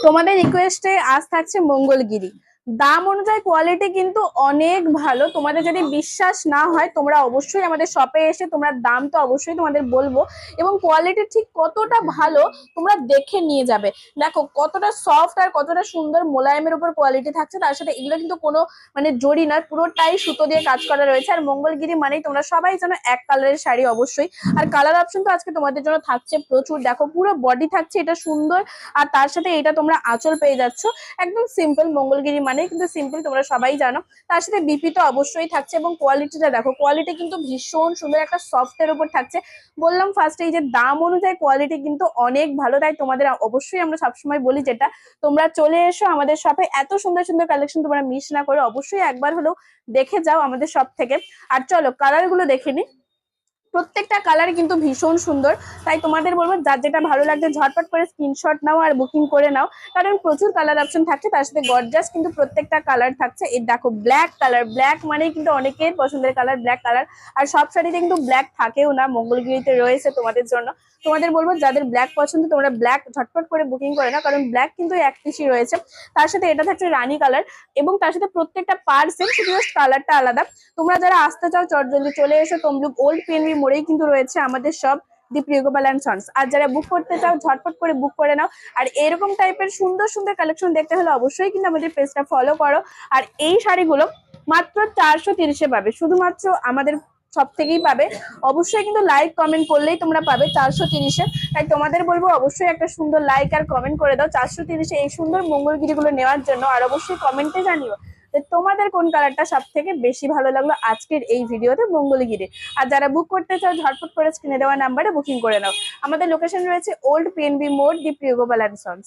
তোমাদের রিকোয়েস্টে আজ থাকছে মঙ্গলগিরি। দাম অনুযায়ী কোয়ালিটি কিন্তু অনেক ভালো। তোমাদের যদি বিশ্বাস না হয় তোমরা অবশ্যই আমাদের শপে এসে তোমরা দাম তো অবশ্যই তোমাদের বলবো, এবং কোয়ালিটি ঠিক কতটা ভালো তোমরা দেখে নিয়ে যাবে। দেখো কতটা সফট আর কতটা সুন্দর মোলায়েমের উপর কোয়ালিটি থাকছে, তার সাথে এগুলো কিন্তু কোনো জড়ি নয়, পুরোটাই সুতো দিয়ে কাজ করা রয়েছে। আর মঙ্গলগিরি মানেই তোমরা সবাই জানো এক কালারের শাড়ি অবশ্যই। আর কালার অপশন তো আজকে তোমাদের জন্য থাকছে প্রচুর। দেখো পুরো বডি থাকছে এটা সুন্দর, আর তার সাথে এটা তোমরা আঁচল পেয়ে যাচ্ছ। একদম সিম্পল, মঙ্গলগিরি মানে কিন্তু সিম্পল, তোমরা সবাই জানো। তার সাথে বিপি তো অবশ্যই থাকছে, এবং কোয়ালিটিটা দেখো, কোয়ালিটি কিন্তু ভীষণ সুন্দর একটা সফটের উপর থাকছে। বললাম ফার্স্টে এই যে দাম অনুযায়ী কোয়ালিটি কিন্তু অনেক ভালো, তাই তোমাদের অবশ্যই আমরা সবসময় বলি যেটা, তোমরা চলে এসো আমাদের শপে। এত সুন্দর সুন্দর কালেকশন তোমরা মিস না করে অবশ্যই একবার হলেও দেখে যাও আমাদের শপ থেকে। আর চলো কালার গুলো দেখে নি। প্রত্যেকটা কালার কিন্তু ভীষণ সুন্দর, তাই তোমাদের বলবো যার যেটা ভালো লাগছে ঝটপট করে স্ক্রিনশট নাও আর বুকিং করে নাও, কারণ প্রচুর কালার অপশন থাকছে। তার সাথে গর্জাস কিন্তু প্রত্যেকটা কালার থাকছে। এই দেখো ব্ল্যাক কালার, ব্ল্যাক মানে কিন্তু অনেকের পছন্দের কালার ব্ল্যাক কালার। আর সব শাড়িতে কিন্তু ব্ল্যাক থাকেও না, মঙ্গলগিরিতে রয়েছে তোমাদের জন্য। তোমাদের বলবো যাদের ব্ল্যাক পছন্দ তোমরা ব্ল্যাক ঝটপট করে বুকিং করে নাও, কারণ ব্ল্যাক কিন্তু এক পিসই রয়েছে। তার সাথে এটা থাকছে রানী কালার, এবং তার সাথে প্রত্যেকটা পার্সেল শুধু কালারটা আলাদা। তোমরা যারা আসতে চাও চটজলদি চলে এসো, তমলুক ওল্ড পিএনবি মোড়েই কিন্তু রয়েছে আমাদের সব দি প্রিয়গোপাল অ্যান্ড সন্স। আর যারা বুক করতে চাও ঝটপট করে বুক করে নাও। আর এরকম টাইপের সুন্দর সুন্দর কালেকশন দেখতে হলে অবশ্যই কিন্তু আমাদের পেজটা ফলো করো। আর এই শাড়িগুলো মাত্র 430-এ পাবে, শুধুমাত্র আমাদের সব থেকেই পাবে। অবশ্যই কিন্তু লাইক কমেন্ট করলেই তোমরা পাবে 430-এ। তাই তোমাদের বলবো অবশ্যই একটা সুন্দর লাইক আর কমেন্ট করে দাও 430-এ এই সুন্দর মঙ্গলগিরিগুলো নেওয়ার জন্য। আর অবশ্যই কমেন্টে জানিও যে তোমাদের কোন কালারটা সব থেকে বেশি ভালো লাগলো আজকের এই ভিডিওতে মঙ্গলগিরি। আর যারা বুক করতে চাও ঝটপট করে স্ক্রিনে দেওয়া নাম্বারে বুকিং করে নাও। আমাদের লোকেশন রয়েছে ওল্ড পিএনবি মোড়, দি প্রিয়গোপাল অ্যান্ড সন্স।